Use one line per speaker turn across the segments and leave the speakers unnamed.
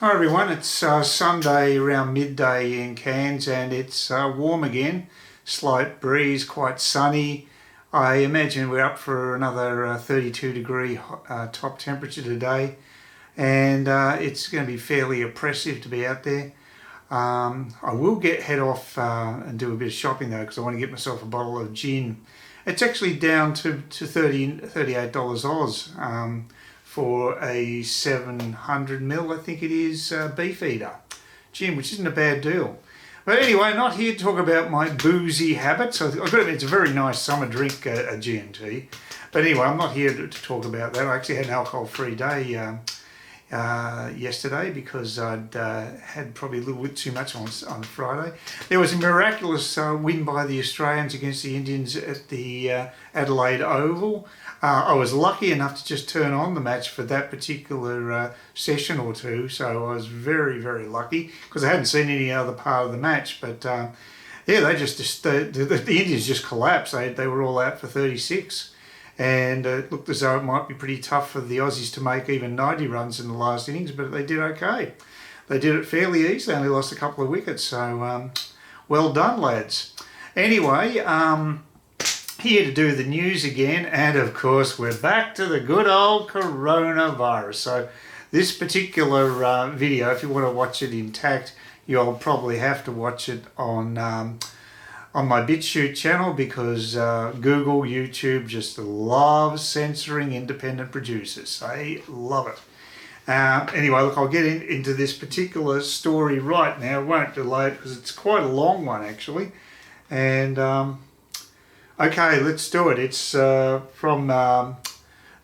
Hi everyone, it's Sunday around midday in Cairns and it's warm again, slight breeze, quite sunny. I imagine we're up for another 32 degree top temperature today, and it's going to be fairly oppressive to be out there. I will head off and do a bit of shopping though, because I want to get myself a bottle of gin. It's actually down to $38 Oz. For a 700ml, I think it is, beef eater gin, which isn't a bad deal. But anyway, not here to talk about my boozy habits. I've got to admit, it's a very nice summer drink, a G&T. But anyway, I'm not here to talk about that. I actually had an alcohol-free day yesterday because I'd had probably a little bit too much on Friday. There was a miraculous win by the Australians against the Indians at the Adelaide Oval. I was lucky enough to just turn on the match for that particular session or two, so I was very, very lucky because I hadn't seen any other part of the match. But yeah, the Indians just collapsed. They were all out for 36. And it looked as though it might be pretty tough for the Aussies to make even 90 runs in the last innings, but they did okay. They did it fairly easily, only lost a couple of wickets, so well done, lads. Anyway, here to do the news again, and of course we're back to the good old coronavirus. So this particular video, if you want to watch it intact, you'll probably have to watch it on my Bitchute channel, because Google, YouTube just loves censoring independent producers. They love it. Anyway, look, I'll get into this particular story right now. I won't delay it because it's quite a long one actually. And okay, let's do it. It's from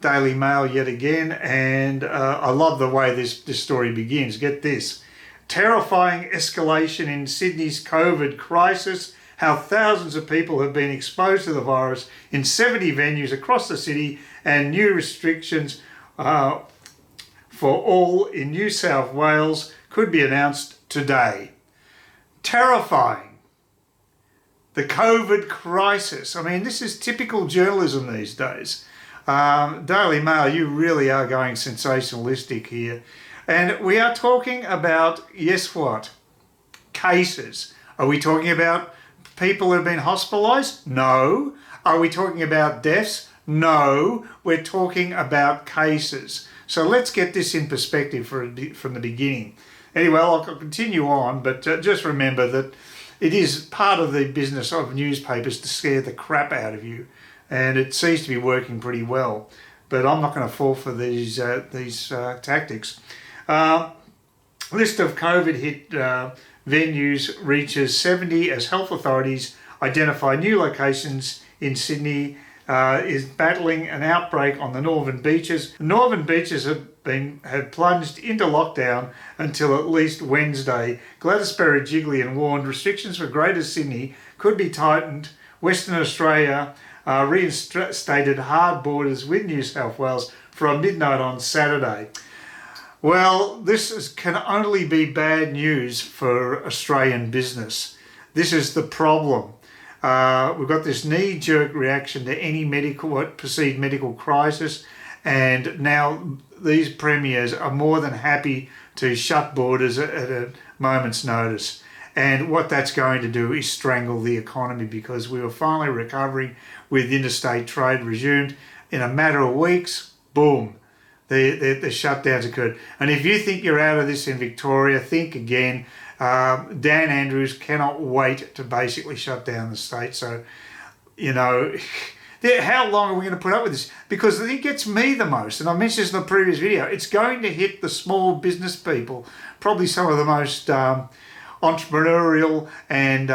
Daily Mail yet again, and I love the way this story begins. Get this. Terrifying escalation in Sydney's COVID crisis. How thousands of people have been exposed to the virus in 70 venues across the city, and new restrictions for all in New South Wales could be announced today. Terrifying. The COVID crisis. I mean, this is typical journalism these days. Daily Mail, you really are going sensationalistic here. And we are talking about, guess what? Cases. Are we talking about people who have been hospitalised? No. Are we talking about deaths? No. We're talking about cases. So let's get this in perspective from the beginning. Anyway, I'll continue on, but just remember that it is part of the business of newspapers to scare the crap out of you, and it seems to be working pretty well. But I'm not going to fall for these tactics. List of COVID hit venues reaches 70 as health authorities identify new locations in Sydney. Is battling an outbreak on the Northern Beaches. The Northern Beaches have plunged into lockdown until at least Wednesday. Gladys Berejiklian warned restrictions for Greater Sydney could be tightened. Western Australia reinstated hard borders with New South Wales from midnight on Saturday. Well, this can only be bad news for Australian business. This is the problem. We've got this knee-jerk reaction to any perceived medical crisis, and now these premiers are more than happy to shut borders at a moment's notice. And what that's going to do is strangle the economy, because we were finally recovering with interstate trade resumed. In a matter of weeks, boom, the shutdowns occurred. And if you think you're out of this in Victoria, think again. Dan Andrews cannot wait to basically shut down the state. So, you know, how long are we going to put up with this? Because it gets me the most, and I mentioned this in the previous video, it's going to hit the small business people, probably some of the most entrepreneurial and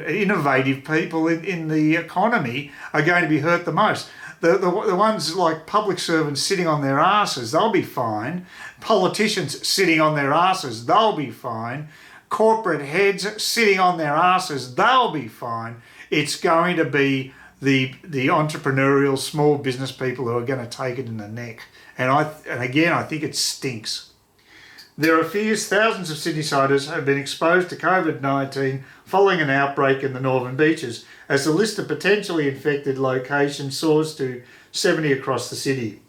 innovative people in the economy are going to be hurt the most. The ones like public servants sitting on their asses, they'll be fine. Politicians sitting on their asses, they'll be fine. Corporate heads sitting on their asses, they'll be fine. It's going to be the entrepreneurial small business people who are going to take it in the neck. And again, I think it stinks. There are fears thousands of Sydneysiders have been exposed to COVID-19 following an outbreak in the Northern Beaches, as the list of potentially infected locations soars to 70 across the city.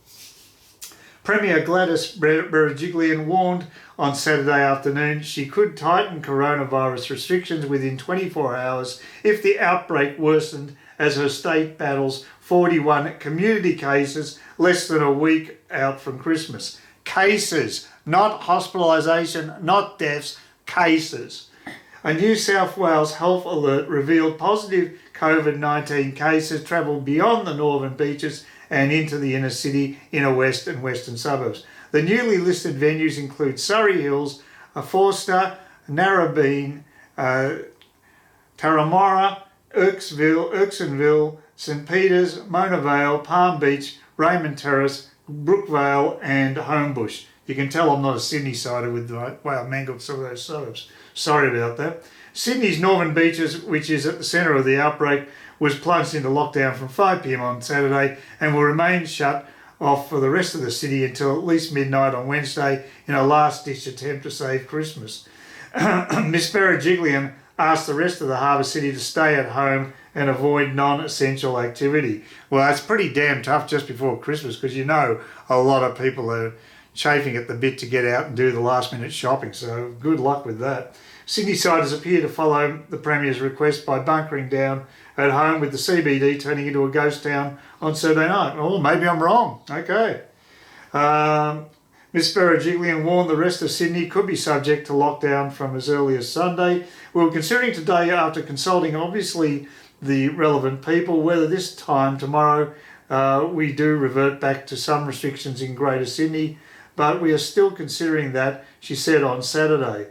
Premier Gladys Berejiklian warned on Saturday afternoon she could tighten coronavirus restrictions within 24 hours if the outbreak worsened as her state battles 41 community cases less than a week out from Christmas. Cases, not hospitalisation, not deaths, cases. A New South Wales health alert revealed positive COVID-19 cases travelled beyond the northern beaches and into the inner city, inner west and western suburbs. The newly listed venues include Surrey Hills, Forster, Narrabeen, Tarramora, Erksonville, St Peters, Mona Vale, Palm Beach, Raymond Terrace, Brookvale and Homebush. You can tell I'm not a Sydney sider with the way I mangled some of those suburbs. Sorry about that. Sydney's northern beaches, which is at the centre of the outbreak, was plunged into lockdown from 5 p.m. on Saturday and will remain shut off for the rest of the city until at least midnight on Wednesday in a last-ditch attempt to save Christmas. Miss Berejiklian asked the rest of the harbour city to stay at home and avoid non-essential activity. Well, that's pretty damn tough just before Christmas because you know a lot of people are chafing at the bit to get out and do the last-minute shopping, so good luck with that. Sydney-siders appear to follow the Premier's request by bunkering down at home, with the CBD turning into a ghost town on Saturday night. Oh, maybe I'm wrong. Okay. Miss Berejiklian warned the rest of Sydney could be subject to lockdown from as early as Sunday. We were considering today, after consulting obviously the relevant people, whether this time tomorrow we do revert back to some restrictions in Greater Sydney, but we are still considering that, she said on Saturday.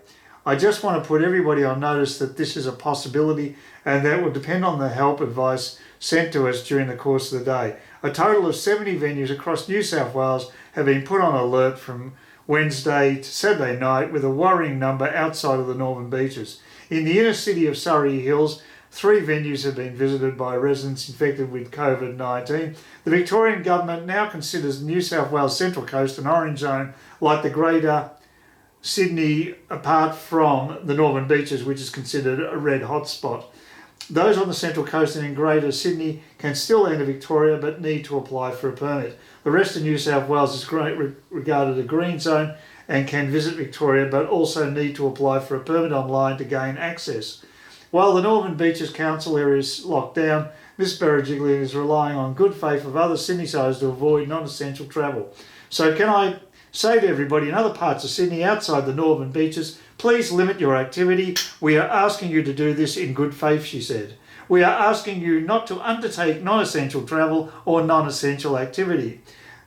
I just want to put everybody on notice that this is a possibility and that will depend on the help advice sent to us during the course of the day. A total of 70 venues across New South Wales have been put on alert from Wednesday to Saturday night, with a worrying number outside of the northern beaches. In the inner city of Surrey Hills, 3 venues have been visited by residents infected with COVID-19. The Victorian government now considers the New South Wales Central Coast an orange zone like the Greater Sydney, apart from the northern beaches, which is considered a red hotspot. Those on the Central Coast and in Greater Sydney can still enter Victoria but need to apply for a permit. The rest of New South Wales is regarded a green zone and can visit Victoria but also need to apply for a permit online to gain access. While the Northern Beaches Council area is locked down, Ms Berejiklian is relying on good faith of other Sydney-siders to avoid non-essential travel. So can I say to everybody in other parts of Sydney outside the northern beaches, please limit your activity. We are asking you to do this in good faith, she said. We are asking you not to undertake non-essential travel or non-essential activity.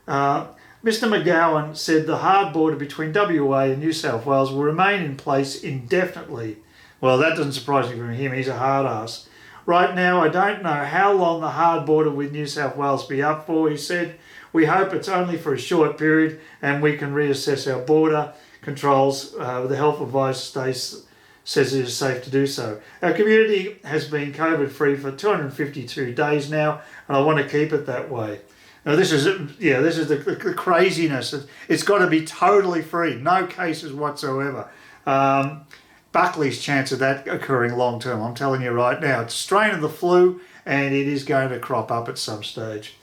Mr McGowan said the hard border between WA and New South Wales will remain in place indefinitely. Well, that doesn't surprise me from him. He's a hard ass. Right now, I don't know how long the hard border with New South Wales will be up for, he said. We hope it's only for a short period and we can reassess our border controls. The health advice says it is safe to do so. Our community has been COVID-free for 252 days now, and I want to keep it that way. Now this is the craziness. It's got to be totally free, no cases whatsoever. Buckley's chance of that occurring long term, I'm telling you right now. It's a strain of the flu and it is going to crop up at some stage.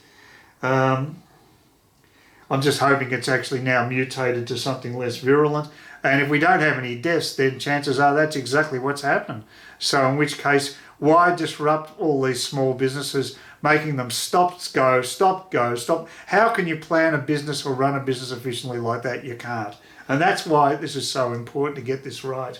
I'm just hoping it's actually now mutated to something less virulent. And if we don't have any deaths, then chances are that's exactly what's happened. So in which case, why disrupt all these small businesses, making them stop, go, stop, go, stop? How can you plan a business or run a business efficiently like that? You can't. And that's why this is so important to get this right.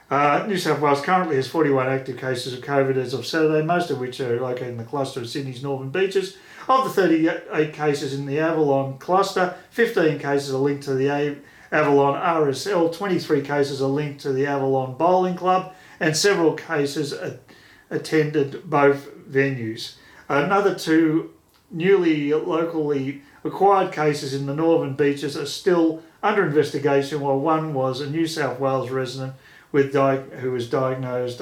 New South Wales currently has 41 active cases of COVID as of Saturday, most of which are located in the cluster of Sydney's northern beaches. Of the 38 cases in the Avalon cluster, 15 cases are linked to the Avalon RSL, 23 cases are linked to the Avalon Bowling Club, and several cases attended both venues. Another 2 newly locally acquired cases in the northern beaches are still under investigation, while one was a New South Wales resident who was diagnosed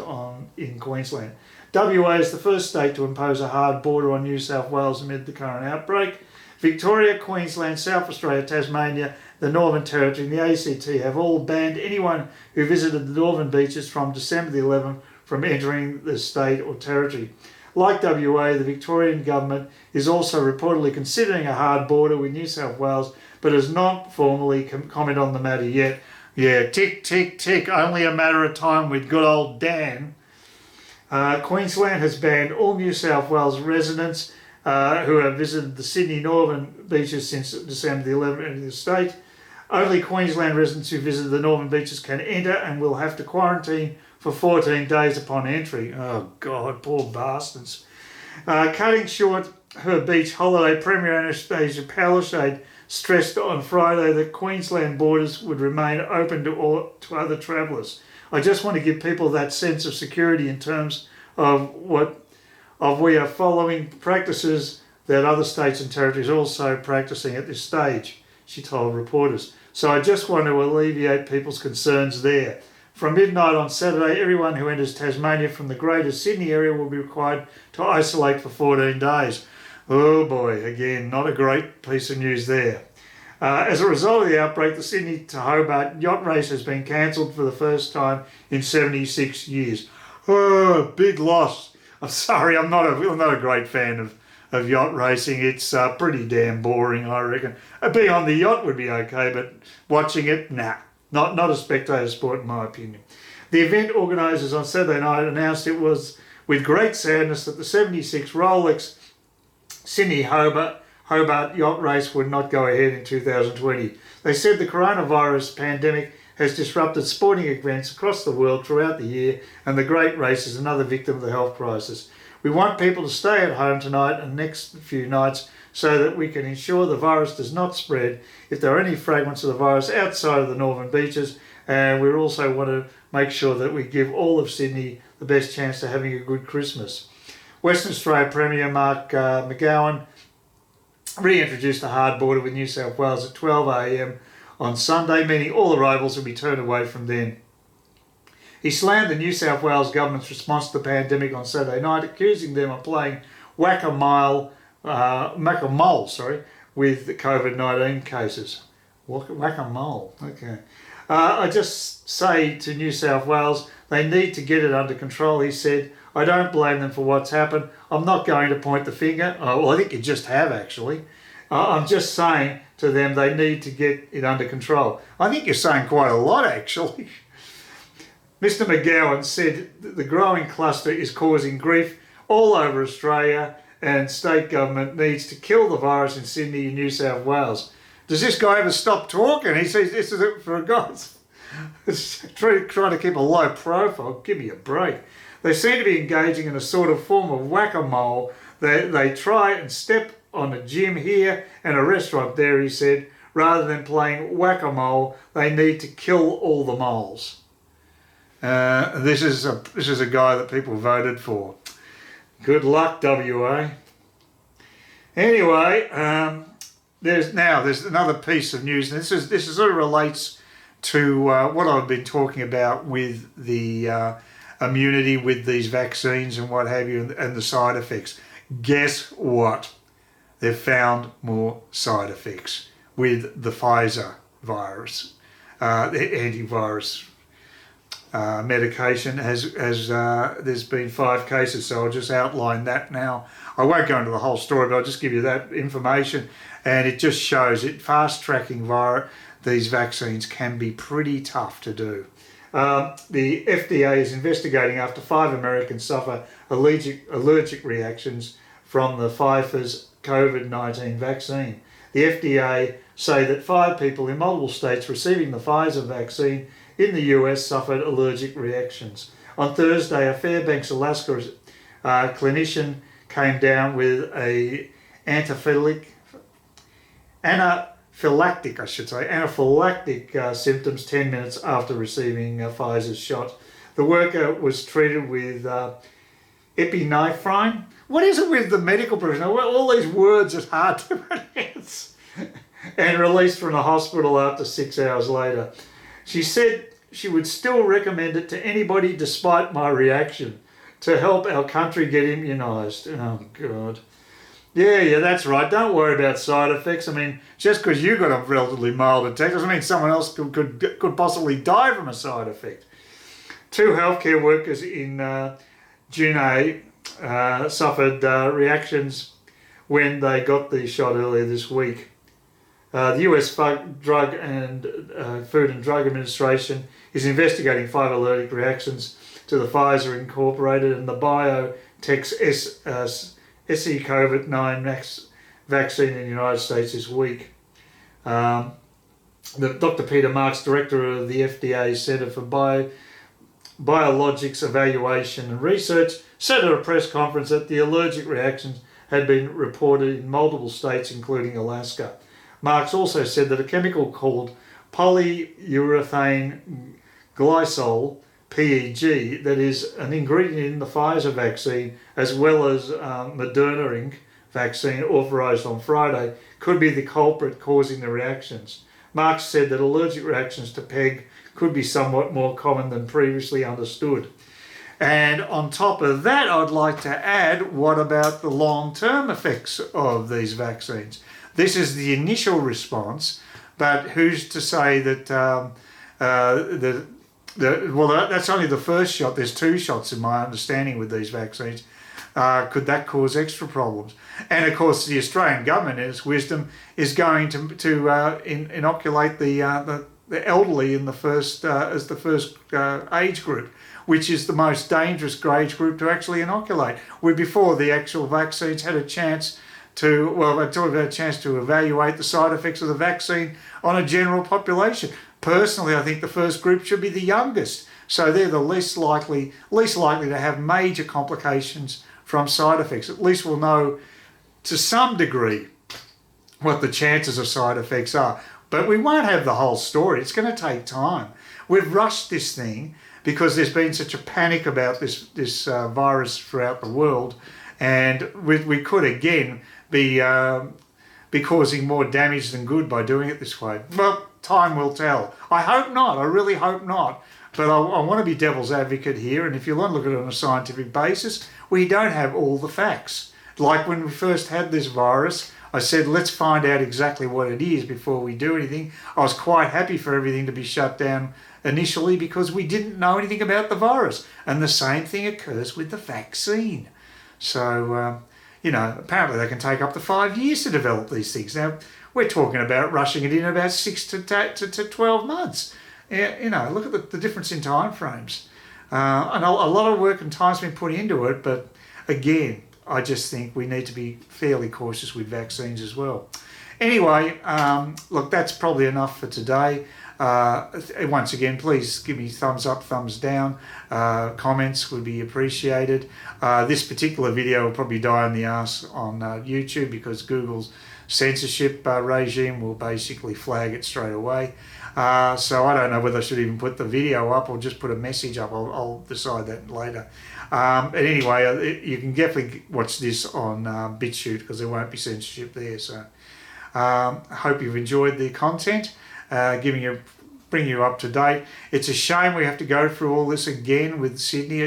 in Queensland. WA is the first state to impose a hard border on New South Wales amid the current outbreak. Victoria, Queensland, South Australia, Tasmania, the Northern Territory and the ACT have all banned anyone who visited the northern beaches from December the 11th from entering the state or territory.
Like WA, the Victorian government is also reportedly considering a hard border with New South Wales, but has not formally commented on the matter yet. Yeah, tick, tick, tick, only a matter of time with good old Dan. Queensland has banned all New South Wales residents who have visited the Sydney Northern beaches since December the 11th in the state. Only Queensland residents who visit the Northern beaches can enter and will have to quarantine for 14 days upon entry. Oh God, poor bastards. Cutting short her beach holiday, Premier Anastasia Palaszczuk stressed on Friday that Queensland borders would remain open to other travellers. I just want to give people that sense of security in terms of we are following practices that other states and territories are also practicing at this stage, she told reporters. So I just want to alleviate people's concerns there. From midnight on Saturday, everyone who enters Tasmania from the Greater Sydney area will be required to isolate for 14 days. Oh boy, again, not a great piece of news there. As a result of the outbreak, the Sydney to Hobart yacht race has been cancelled for the first time in 76 years. Oh, big loss. I'm sorry, I'm not a great fan of yacht racing. It's pretty damn boring, I reckon. Being on the yacht would be okay, but watching it, nah. Not a spectator sport in my opinion. The event organisers on Saturday night announced it was with great sadness that the 76 Rolex Sydney Hobart yacht race would not go ahead in 2020. They said the coronavirus pandemic has disrupted sporting events across the world throughout the year, and the great race is another victim of the health crisis. We want people to stay at home tonight and next few nights so that we can ensure the virus does not spread if there are any fragments of the virus outside of the northern beaches, and we also want to make sure that we give all of Sydney the best chance to having a good Christmas. Western Australia Premier Mark McGowan reintroduced a hard border with New South Wales at 12 a.m. on Sunday, meaning all arrivals will be turned away from then. He slammed the New South Wales government's response to the pandemic on Saturday night, accusing them of playing whack-a-mole with the COVID-19 cases. Whack-a-mole, okay. I just say to New South Wales, they need to get it under control, he said. I don't blame them for what's happened. I'm not going to point the finger. Oh, well, I think you just have, actually. I'm just saying to them they need to get it under control. I think you're saying quite a lot, actually. Mr McGowan said that the growing cluster is causing grief all over Australia and state government needs to kill the virus in Sydney and New South Wales. Does this guy ever stop talking? He says this is for a guy trying to keep a low profile. Give me a break. They seem to be engaging in a sort of form of whack-a-mole. They try and step on a gym here and a restaurant there, he said. Rather than playing whack-a-mole, they need to kill all the moles. This is a guy that people voted for. Good luck, WA. Anyway, there's another piece of news, and this sort of relates to what I've been talking about with the immunity with these vaccines and what have you, and the side effects. Guess what? They've found more side effects with the Pfizer virus, the antivirus medication. There's been 5 cases, so I'll just outline that now. I won't go into the whole story, but I'll just give you that information, and it just shows it fast-tracking these vaccines can be pretty tough to do. The FDA is investigating after 5 Americans suffer allergic reactions from the Pfizer's COVID-19 vaccine. The FDA say that 5 people in multiple states receiving the Pfizer vaccine in the US suffered allergic reactions. On Thursday, a Fairbanks, Alaska clinician came down with anaphylactic symptoms 10 minutes after receiving Pfizer's shot. The worker was treated with epinephrine. What is it with the medical professional? All these words are hard to pronounce. And released from the hospital after 6 hours later. She said she would still recommend it to anybody despite my reaction to help our country get immunised. Oh, God. Yeah, that's right. Don't worry about side effects. I mean, just because you got a relatively mild attack doesn't mean someone else could possibly die from a side effect. 2 healthcare workers in Juneau suffered reactions when they got the shot earlier this week. The US Drug and Food and Drug Administration is investigating 5 allergic reactions to the Pfizer Incorporated and the BioNTech's SE COVID-9 vaccine in the United States this week. Dr. Peter Marks, director of the FDA Center for Biologics Evaluation and Research, said at a press conference that the allergic reactions had been reported in multiple states, including Alaska. Marks also said that a chemical called polyurethane glycol, PEG, that is an ingredient in the Pfizer vaccine as well as Moderna Inc. vaccine authorised on Friday, could be the culprit causing the reactions. Marks said that allergic reactions to PEG could be somewhat more common than previously understood. And on top of that, I'd like to add, what about the long-term effects of these vaccines? This is the initial response, but who's to say that well, that's only the first shot. There's 2 shots in my understanding with these vaccines. Could that cause extra problems? And of course, the Australian government, in its wisdom, is going to inoculate the elderly in the first as the first age group, which is the most dangerous age group to actually inoculate. Where before the actual vaccines had a chance to, well, they talked about a chance to evaluate the side effects of the vaccine on a general population. Personally, I think the first group should be the youngest, so they're the least likely to have major complications from side effects. At least we'll know to some degree what the chances of side effects are. But we won't have the whole story. It's going to take time. We've rushed this thing because there's been such a panic about this virus throughout the world, and we could again be causing more damage than good by doing it this way. Well, time will tell. I hope not. I really hope not. But I want to be devil's advocate here, and if you want to look at it on a scientific basis, we don't have all the facts. Like when we first had this virus, I said, let's find out exactly what it is before we do anything. I was quite happy for everything to be shut down initially because we didn't know anything about the virus. And the same thing occurs with the vaccine. So, apparently they can take up to 5 years to develop these things. Now, we're talking about rushing it in about 6 to 12 months. Look at the difference in time frames. And a lot of work and time's been put into it, but again, I just think we need to be fairly cautious with vaccines as well. Anyway, look, that's probably enough for today. Once again, please give me thumbs up, thumbs down. Comments would be appreciated. This particular video will probably die on the arse on YouTube because Google's censorship regime will basically flag it straight away. So I don't know whether I should even put the video up or just put a message up. I'll decide that later. But anyway, you can definitely watch this on Bitchute because there won't be censorship there. So I hope you've enjoyed the content, bring you up to date. It's a shame we have to go through all this again with Sydney.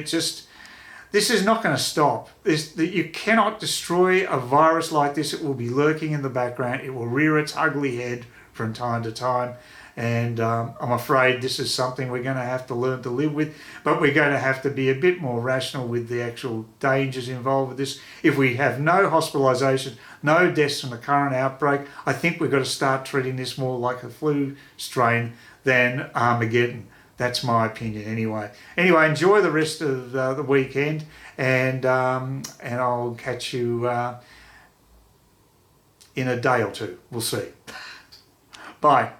This is not going to stop. You cannot destroy a virus like this. It will be lurking in the background. It will rear its ugly head from time to time. And I'm afraid this is something we're going to have to learn to live with. But we're going to have to be a bit more rational with the actual dangers involved with this. If we have no hospitalizations, no deaths from the current outbreak, I think we've got to start treating this more like a flu strain than Armageddon. That's my opinion anyway. Anyway, enjoy the rest of the weekend, and I'll catch you in a day or two. We'll see. Bye.